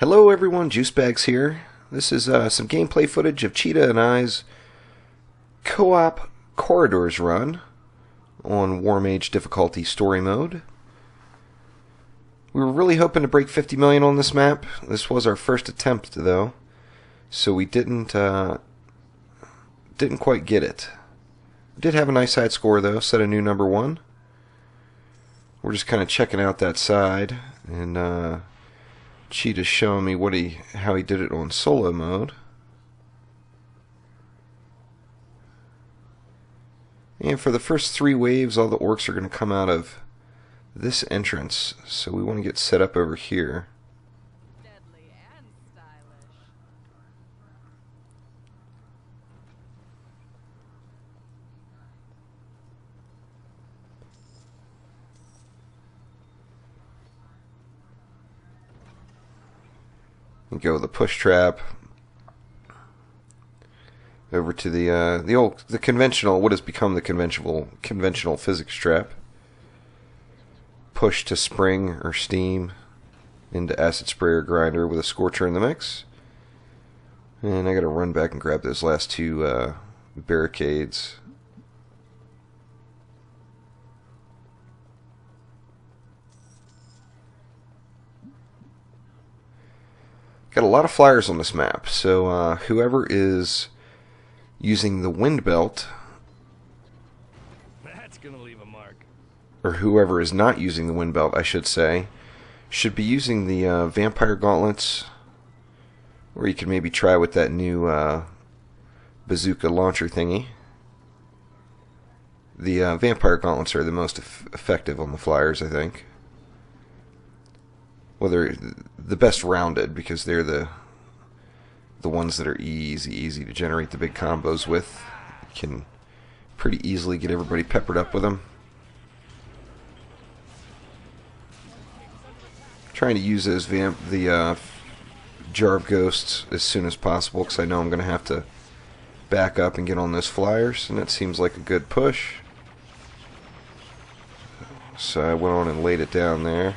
Hello everyone, Juicebags here. This is some gameplay footage of Cheetah and I's co-op Corridors run on warnage difficulty story mode. We were really hoping to break 50 million on this map. This was our first attempt though, so we didn't quite get it. We did have a nice side score though, set a new number 1. We're just kind of checking out that side, and Cheetah's showing me how he did it on solo mode. And for the first 3 waves, all the orcs are going to come out of this entrance, so we want to get set up over here. Deadly and stylish. And go with the push trap over to the conventional, what has become the conventional physics trap. Push to spring or steam into acid sprayer grinder with a scorcher in the mix. And I gotta run back and grab those last 2 barricades. Got a lot of flyers on this map, so whoever is using the wind belt, That's gonna leave a mark. or whoever is not using the wind belt, I should say, should be using the Vampire Gauntlets, or you could maybe try with that new bazooka launcher thingy. The Vampire Gauntlets are the most effective on the flyers, I think. Well, they're the best rounded because they're the ones that are easy to generate the big combos with. You can pretty easily get everybody peppered up with them. Trying to use those the jar of ghosts as soon as possible because I know I'm going to have to back up and get on those flyers, and that seems like a good push. So I went on and laid it down there.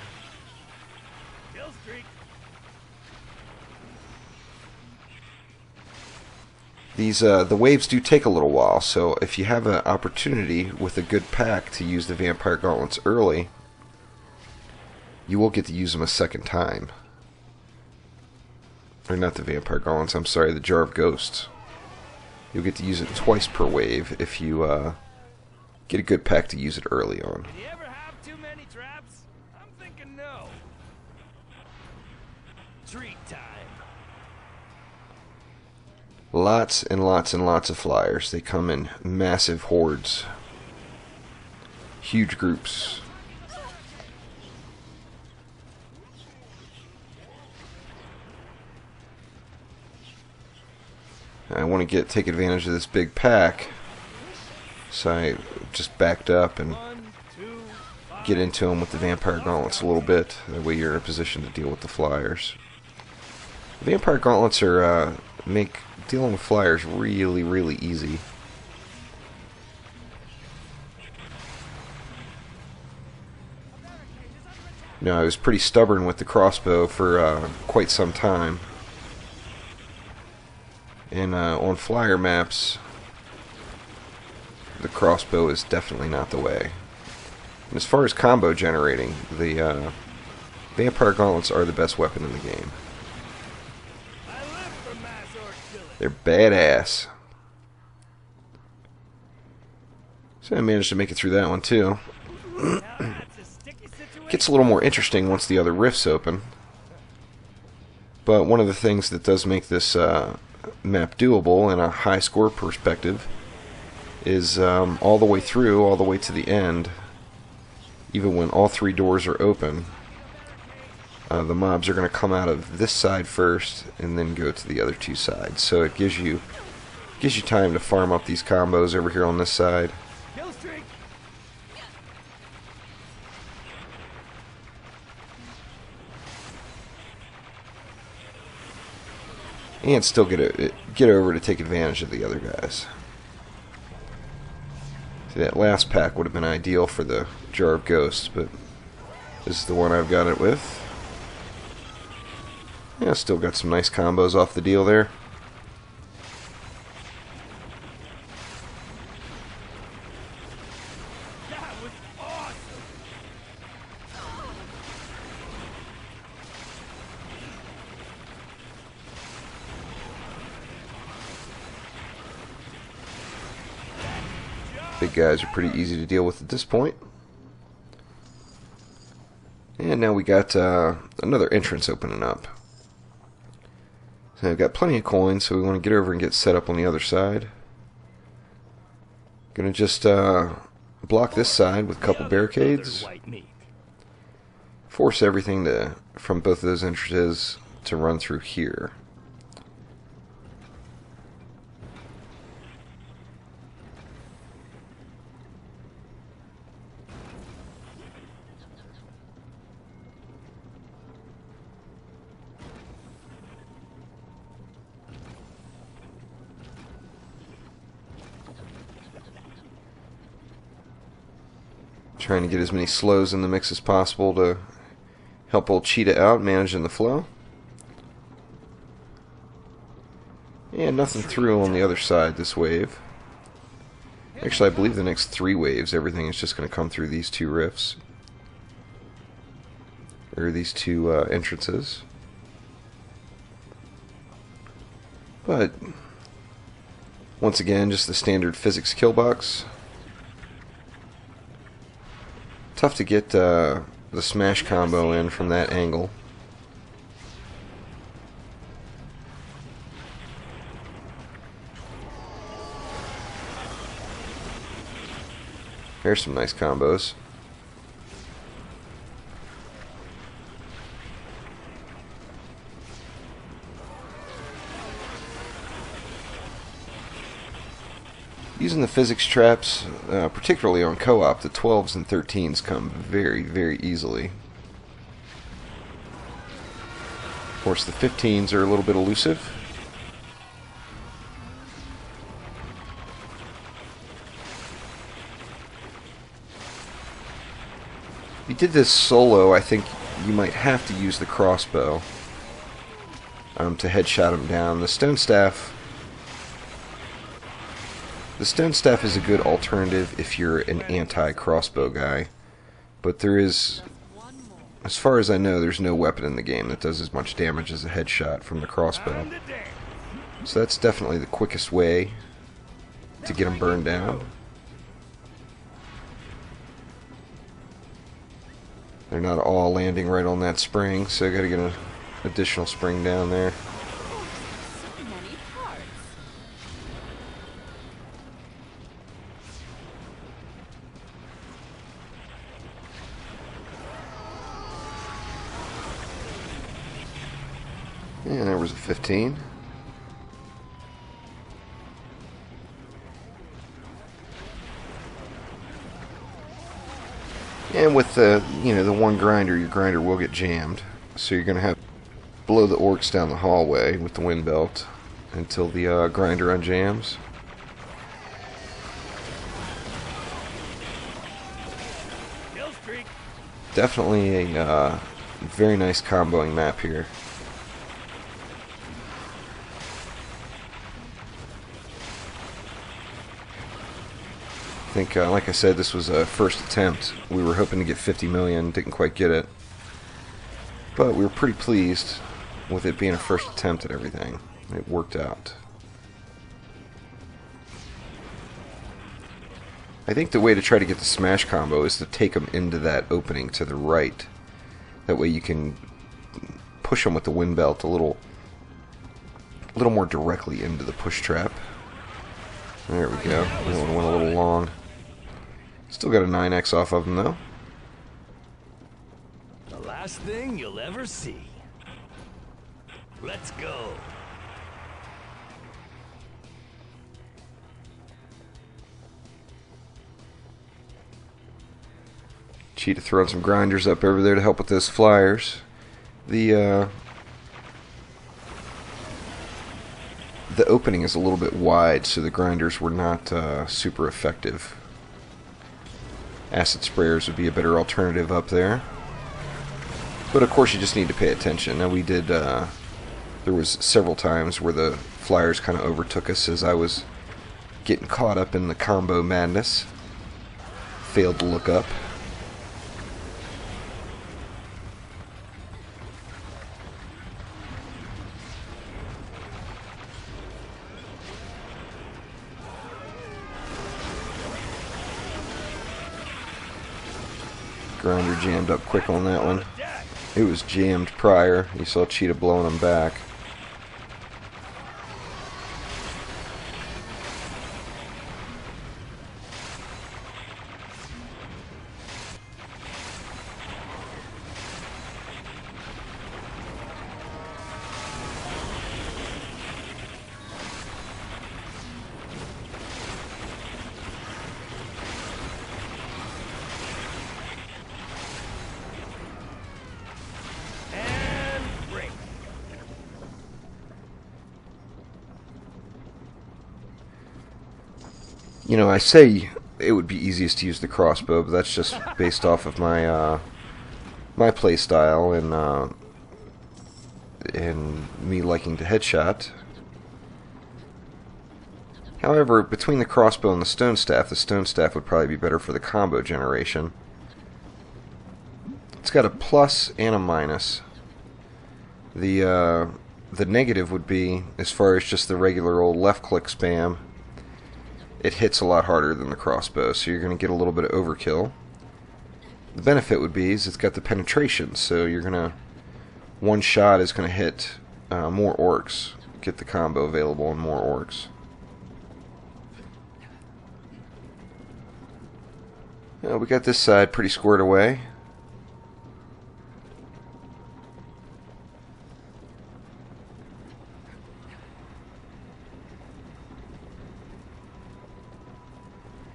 These the waves do take a little while, so if you have an opportunity with a good pack to use the Vampire Gauntlets early, you will get to use them a second time. Or not the Vampire Gauntlets, I'm sorry, the Jar of Ghosts. You'll get to use it twice per wave if you get a good pack to use it early on. Did you ever have too many traps? I'm thinking no. Treat time. Lots and lots and lots of flyers. They come in massive hordes. Huge groups. I want to take advantage of this big pack, so I just backed up and get into them with the Vampire Gauntlets a little bit. That way you're in a position to deal with the flyers. The Vampire Gauntlets are make dealing with flyers really easy. You know, I was pretty stubborn with the crossbow for quite some time. And on flyer maps, the crossbow is definitely not the way. And as far as combo generating, the Vampire Gauntlets are the best weapon in the game. They're badass. So I managed to make it through that one too. Gets a little more interesting once the other rifts open. But one of the things that does make this map doable in a high score perspective is all the way through, all the way to the end, even when all 3 doors are open, the mobs are going to come out of this side first and then go to the other 2 sides. So it gives you time to farm up these combos over here on this side. And still get over to take advantage of the other guys. See, that last pack would have been ideal for the Jar of Ghosts, but this is the one I've got it with. Yeah, still got some nice combos off the deal there. That was awesome. Big guys are pretty easy to deal with at this point. And now we got another entrance opening up. So I've got plenty of coins, so we want to get over and get set up on the other side. Gonna just block this side with a couple barricades. White meat. Force everything from both of those entrances to run through here. Trying to get as many slows in the mix as possible to help old Cheetah out managing the flow. And nothing through on the other side this wave. Actually, I believe the next 3 waves, everything is just going to come through these 2 rifts. Or these 2 entrances. But, once again, just the standard physics kill box. Tough to get the smash combo in from that angle. There's some nice combos. Using the physics traps, particularly on co-op, the 12s and 13s come very, very easily. Of course, the 15s are a little bit elusive. If you did this solo, I think you might have to use the crossbow to headshot him down. The stone staff is a good alternative if you're an anti-crossbow guy, but there is, as far as I know, there's no weapon in the game that does as much damage as a headshot from the crossbow. So that's definitely the quickest way to get them burned down. They're not all landing right on that spring, so I gotta get an additional spring down there. Many parts. And there was a 15. And with the one grinder, your grinder will get jammed. So you're going to have to blow the orcs down the hallway with the wind belt until the grinder unjams. Kill streak. Definitely a very nice comboing map here. I think, like I said, this was a first attempt. We were hoping to get 50 million, didn't quite get it. But we were pretty pleased with it being a first attempt at everything. It worked out. I think the way to try to get the smash combo is to take them into that opening to the right. That way you can push them with the wind belt a little more directly into the push trap. There we go. That one went a little long. Still got a 9x off of them though. The last thing you'll ever see. Let's go. Cheetah throwing some grinders up over there to help with those flyers. The opening is a little bit wide, so the grinders were not super effective. Acid sprayers would be a better alternative up there. But of course you just need to pay attention. Now we did There was several times where the flyers kind of overtook us as I was getting caught up in the combo madness. Failed to look up. Grinder jammed up quick on that one. It was jammed prior. You saw Cheetah blowing him back. You know, I say it would be easiest to use the crossbow, but that's just based off of my my play style and me liking to headshot. However, between the crossbow and the stone staff would probably be better for the combo generation. It's got a plus and a minus. The negative would be, as far as just the regular old left click spam, it hits a lot harder than the crossbow, so you're going to get a little bit of overkill. The benefit would be is it's got the penetration, so you're going to, one shot is going to hit more orcs, get the combo available on more orcs. We got this side pretty squared away.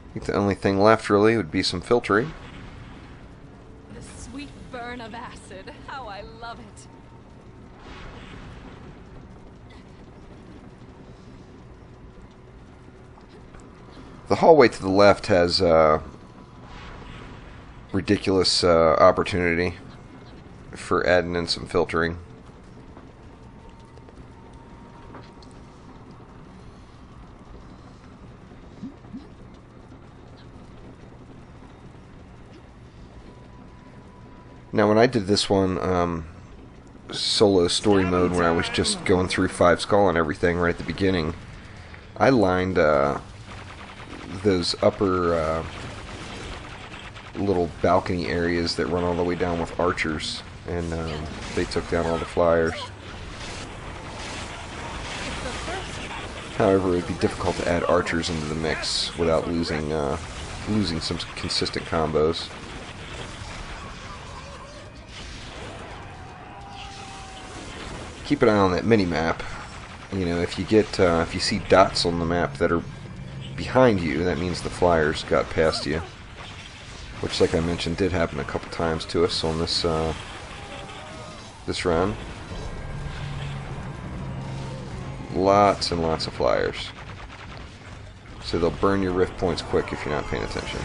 I think the only thing left really would be some filtering. The sweet burn of acid. How I love it. The hallway to the left has ridiculous opportunity for adding in some filtering. Now, when I did this one, solo story mode, when I was just going through 5 Skull and everything right at the beginning, I lined those upper little balcony areas that run all the way down with archers, and they took down all the flyers. However, it would be difficult to add archers into the mix without losing some consistent combos. Keep an eye on that mini map. You know, if you see dots on the map that are behind you, that means the flyers got past you. Which, like I mentioned, did happen a couple times to us on this this run. Lots and lots of flyers. So they'll burn your rift points quick if you're not paying attention.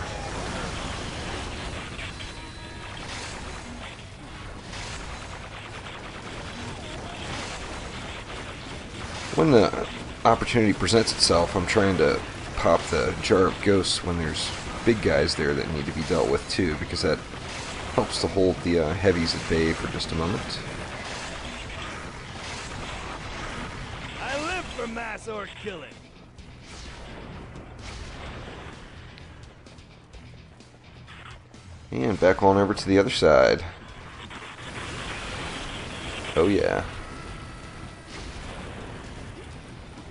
When the opportunity presents itself, I'm trying to pop the Jar of Ghosts when there's big guys there that need to be dealt with too, because that helps to hold the heavies at bay for just a moment. I live for mass orc killing. And back on over to the other side. Oh yeah.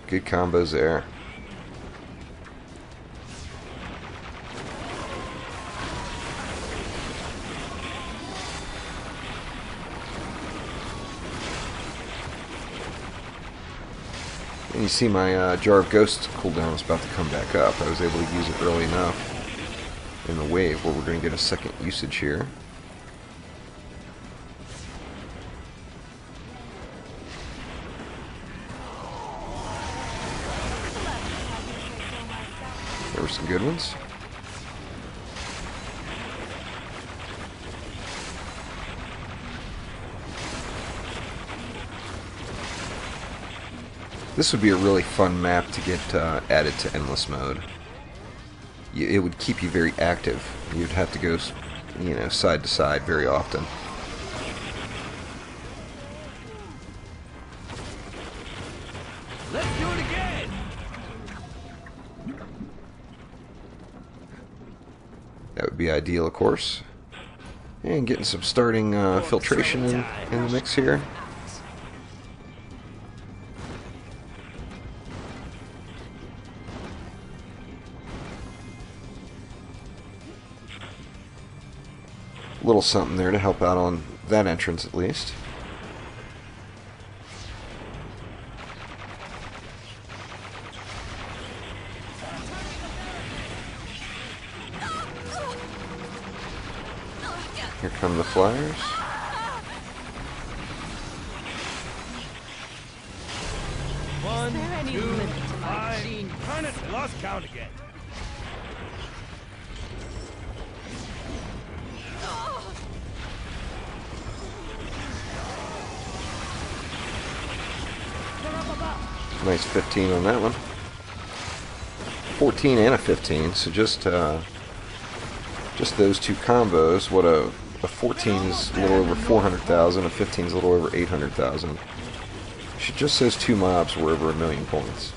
Good combos there. And you see my Jar of Ghosts cooldown is about to come back up. I was able to use it early enough in the wave where we're going to get a second usage here. There were some good ones. This would be a really fun map to get added to endless mode. It would keep you very active. You'd have to go, you know, side to side very often. Let's do it again. That would be ideal, of course. And getting some starting filtration in the mix here. A little something there to help out on that entrance at least. Here come the flyers. One, there any two, limit to my five. genius? Darn it, I lost count again. Nice 15 on that one. 14 and a 15, so just those two combos. What a 14 is a little over 400,000, a 15 is a little over 800,000. Just those two mobs were over 1,000,000 points.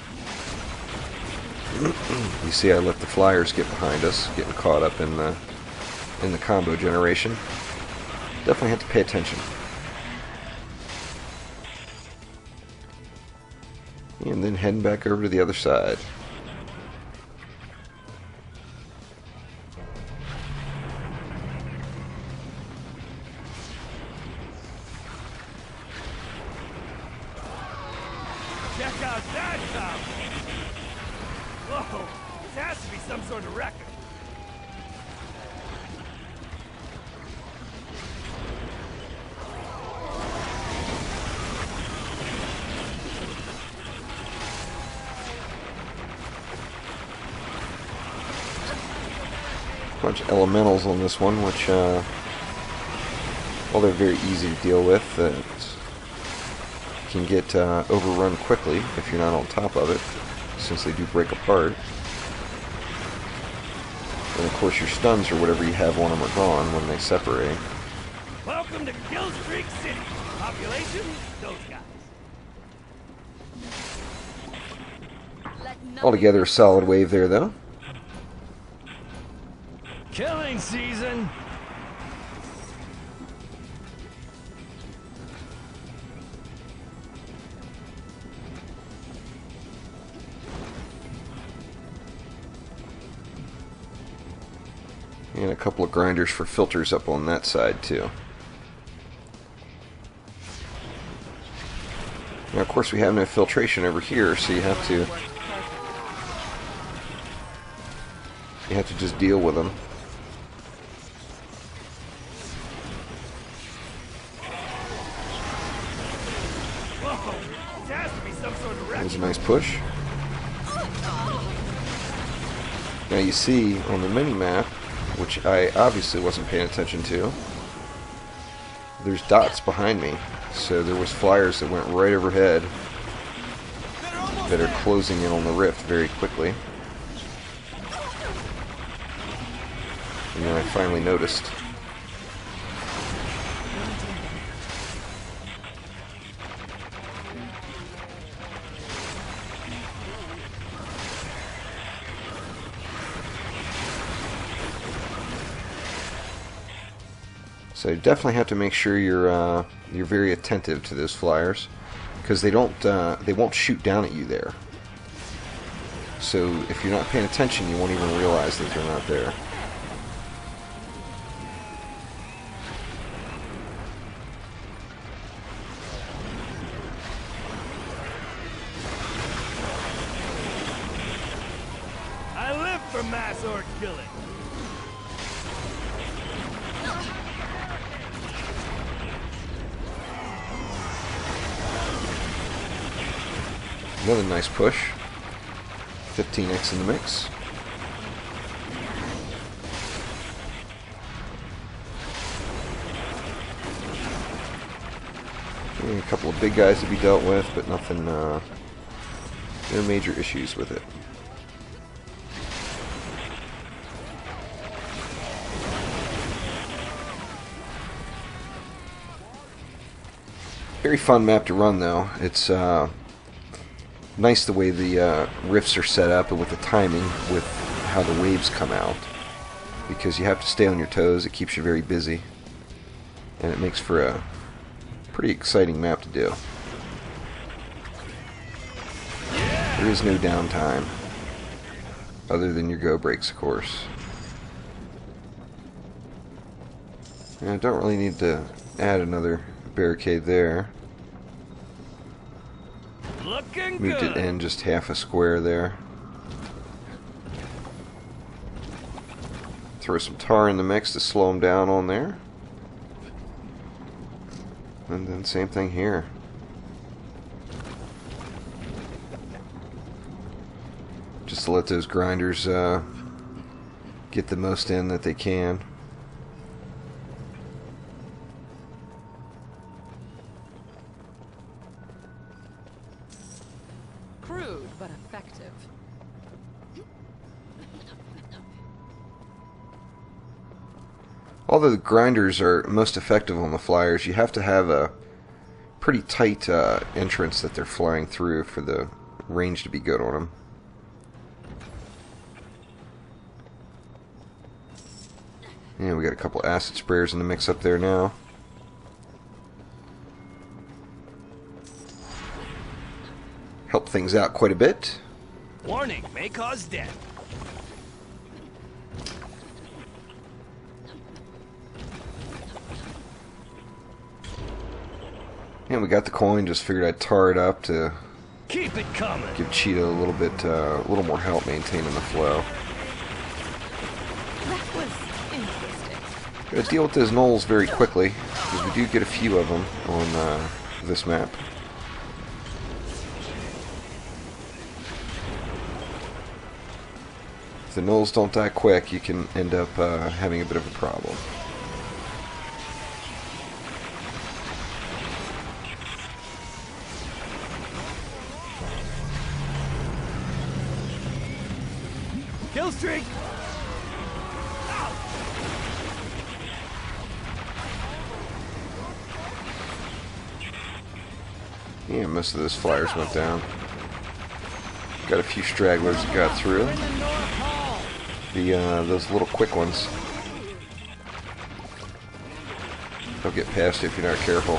You see, I let the flyers get behind us, getting caught up in the combo generation. Definitely have to pay attention. And then heading back over to the other side. Check out that combo. Whoa, this has to be some sort of record. Bunch of elementals on this one, which, well, they're very easy to deal with. Can get overrun quickly if you're not on top of it, since they do break apart. And of course your stuns or whatever you have on them are gone when they separate. Welcome to Kill Streak City. Population, those guys. Let nothing Altogether a solid wave there though. Killing season. And a couple of grinders for filters up on that side too. Now of course we have no filtration over here, so you have to just deal with them. Whoa, this has to be some sort of record. There's a nice push. Now you see on the mini-map, which I obviously wasn't paying attention to, there's dots behind me. So there was flyers that went right overhead that are closing in on the rift very quickly. And then I finally noticed. So you definitely have to make sure you're very attentive to those flyers, because they won't shoot down at you there. So if you're not paying attention, you won't even realize that they're not there. I live for mass orc killing. Another nice push. 15x in the mix. And a couple of big guys to be dealt with, but nothing No major issues with it. Very fun map to run, though. It's nice the way the rifts are set up and with the timing with how the waves come out, because you have to stay on your toes. It keeps you very busy, and it makes for a pretty exciting map to do. There is no downtime other than your go breaks, of course. And I don't really need to add another barricade there. Looking Moved good. it in just half a square there. Throw some tar in the mix to slow them down on there. And then same thing here. Just to let those grinders get the most in that they can. Crude but effective. Although the grinders are most effective on the flyers, you have to have a pretty tight entrance that they're flying through for the range to be good on them. And we got a couple acid sprayers in the mix up there now. Help things out quite a bit. Warning, may cause death. And we got the coin, just figured I'd tar it up to Keep it coming. give Cheetah a little bit, a little more help maintaining the flow. That was interesting. Gotta deal with those gnolls very quickly, because we do get a few of them on this map. If the gnolls don't die quick, you can end up having a bit of a problem. Kill streak. Yeah, most of those flyers went down. Got a few stragglers that got through. We're in the North Hall. Those little quick ones. They'll get past you if you're not careful.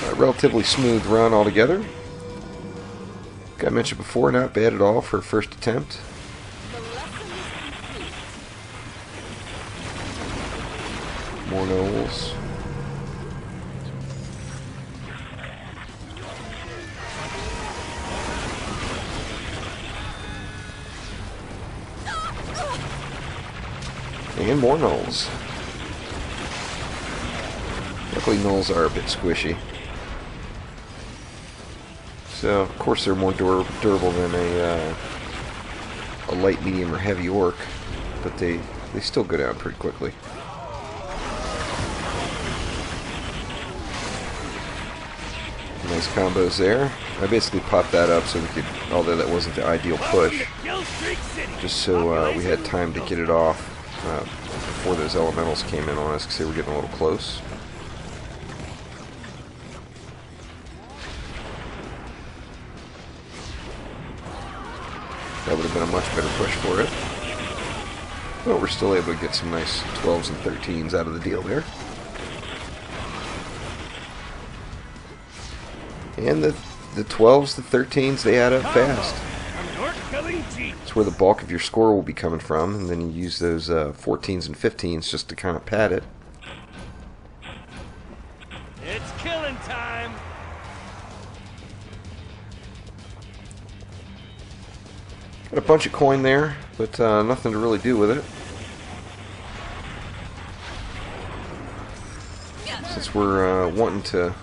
A relatively smooth run altogether. Like I mentioned before, not bad at all for a first attempt. The lesson is complete. More gnolls. And more gnolls. Luckily gnolls are a bit squishy. So, of course, they're more durable than a light, medium, or heavy orc, but they still go down pretty quickly. Nice combos there. I basically popped that up so we could, although that wasn't the ideal push, Kill streak city. just so we had time to get it off before those elementals came in on us, because they were getting a little close. That would have been a much better push for it. But we're still able to get some nice 12s and 13s out of the deal there. And the 12s, the 13s, they add up fast. I'm an orc killing Jeep. That's where the bulk of your score will be coming from, and then you use those 14s and 15s just to kind of pad it. It's killing time. Got a bunch of coin there, but nothing to really do with it. Since we're wanting to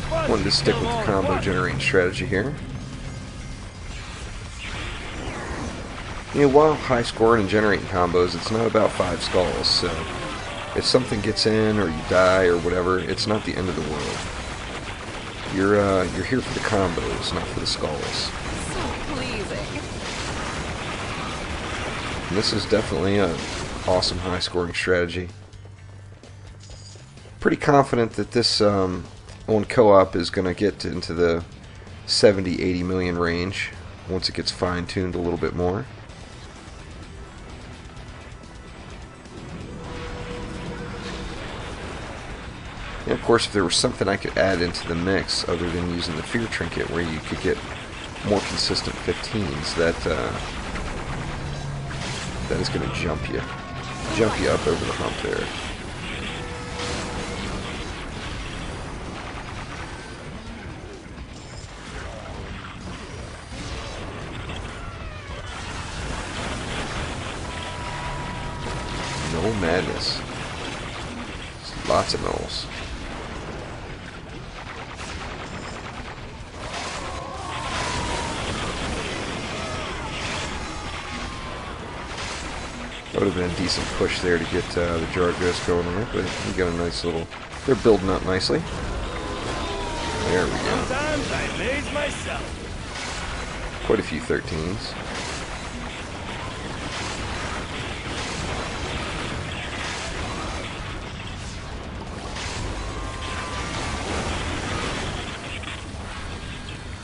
fun. Wanted to stick with the combo generating strategy here. You know, while high scoring and generating combos, it's not about 5 skulls, so if something gets in or you die or whatever, it's not the end of the world. You're here for the combos, not for the skulls. So pleasing. And this is definitely an awesome high scoring strategy. Pretty confident that this on co-op is going to get into the 70-80 million range once it gets fine-tuned a little bit more. And of course, if there was something I could add into the mix other than using the fear trinket where you could get more consistent 15s, that is going to jump you up over the hump there. No madness. There's lots of gnolls. That would have been a decent push there to get the Jargos going there, but we got a nice little... They're building up nicely. There we go. Sometimes I amaze myself. Quite a few 13s.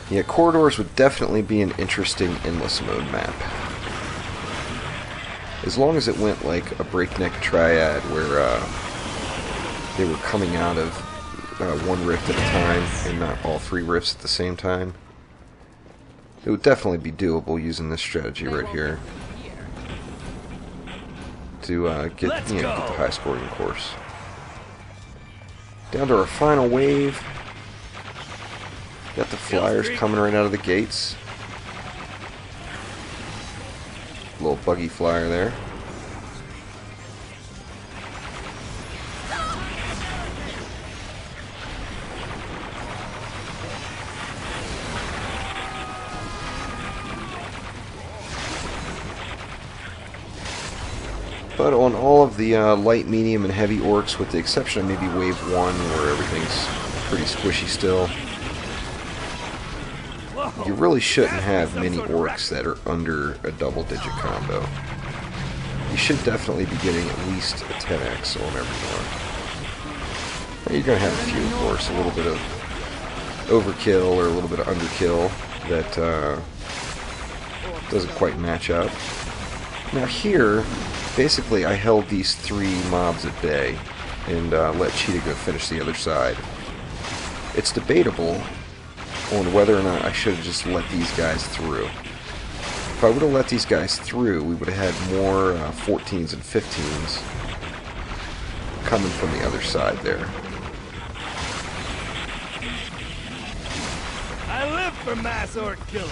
Yeah, corridors would definitely be an interesting endless mode map. As long as it went like a breakneck triad where they were coming out of one rift at a time and not all 3 rifts at the same time. It would definitely be doable using this strategy right here to get the high scoring course. Down to our final wave. Got the flyers coming right out of the gates. Little buggy flyer there. But on all of the light, medium, and heavy orcs, with the exception of maybe wave 1 where everything's pretty squishy still, you really shouldn't have many orcs that are under a double-digit combo. You should definitely be getting at least a 10x on every one. You're going to have a few, of course, a little bit of overkill or a little bit of underkill that doesn't quite match up. Now here, basically I held these 3 mobs at bay and let Cheetah go finish the other side. It's debatable on whether or not I should have just let these guys through. If I would have let these guys through, we would have had more 14s and 15s coming from the other side there. I live for mass orc killing.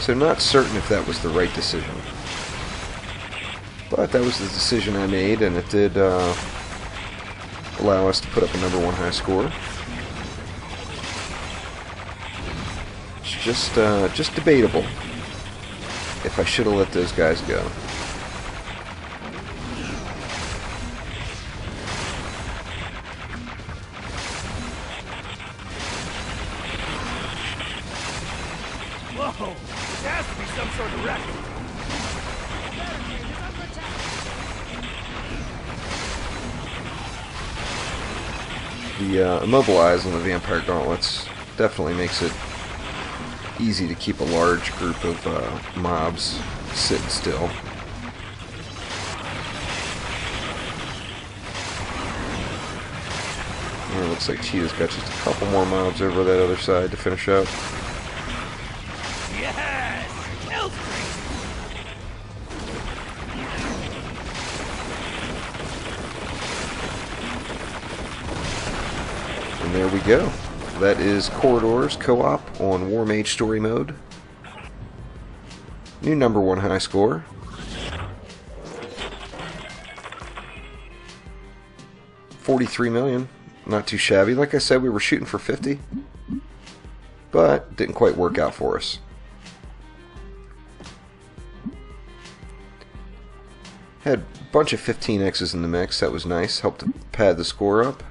So not certain if that was the right decision. But that was the decision I made, and it did allow us to put up a #1 high score. It's just debatable if I should have let those guys go. Whoa, there has to be some sort of record. The immobilize on the Vampire Gauntlets definitely makes it easy to keep a large group of mobs sitting still. And it looks like Cheetah's got just a couple more mobs over that other side to finish up. Yes! Kill streak! And there we go. That is Corridors Co-op on Warmage Story Mode. New #1 high score. 43 million. Not too shabby. Like I said, we were shooting for 50, but didn't quite work out for us. Had a bunch of 15Xs in the mix. That was nice. Helped to pad the score up.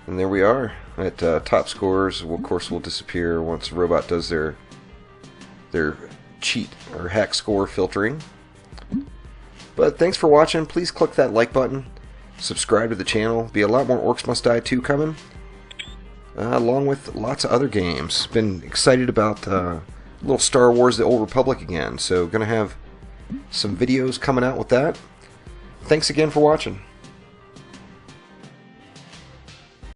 And there we are at top scores. Of course, will disappear once the robot does their cheat or hack score filtering. But thanks for watching. Please click that like button. Subscribe to the channel. Be a lot more Orcs Must Die 2 coming, along with lots of other games. Been excited about a little Star Wars: The Old Republic again. So gonna have some videos coming out with that. Thanks again for watching.